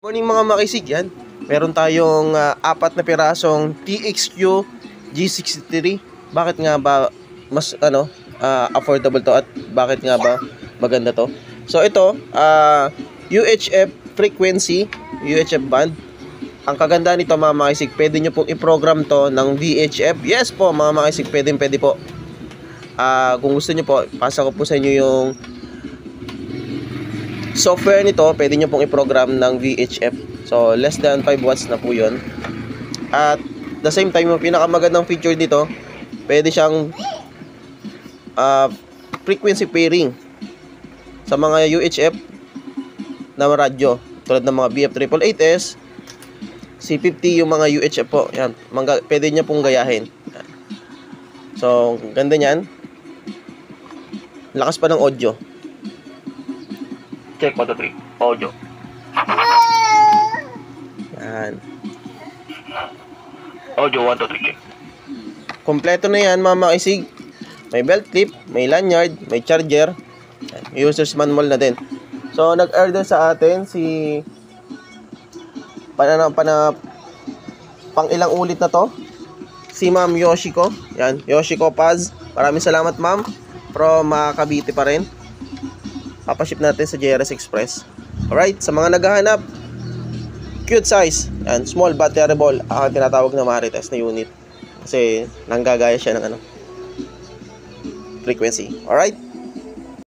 Morning mga makisig yan. Meron tayong apat na pirasong TXQ G63. Bakit nga ba mas affordable to at bakit nga ba maganda to? So ito, UHF frequency, UHF band. Ang kaganda nito mga makisig, pwede nyo pong i-program to ng VHF. Yes po mga makisig, pwede po. Kung gusto nyo po, pasa ko po sa inyo yung software nito, pwede nyo pong i-program ng VHF. So, less than 5 watts na po yun. At the same time, yung pinakamagandang feature dito, pwede siyang frequency pairing sa mga UHF na radyo. Tulad ng mga BF888S, C50, yung mga UHF po. Yan, pwede nyo pong gayahin. Yan. So, ganda nyan. Lakas pa ng audio. Check 1, 2, 3. Audio. Yan. Audio 1, 2, 3. Check. Kompleto na yan mga makisig. May belt clip, may lanyard, may charger. Yan. User's manual na din. So nag-order sa atin si pang ilang ulit na to, si Ma'am Yoshiko. Yan, Yoshiko Paz. Maraming salamat ma'am. From Cavite pa rin. Papaship natin sa JRS Express. Alright, sa mga naghahanap, cute size, and small battery-ball, ang tinatawag na Marites na unit. Kasi nanggagaya siya ng frequency. Alright?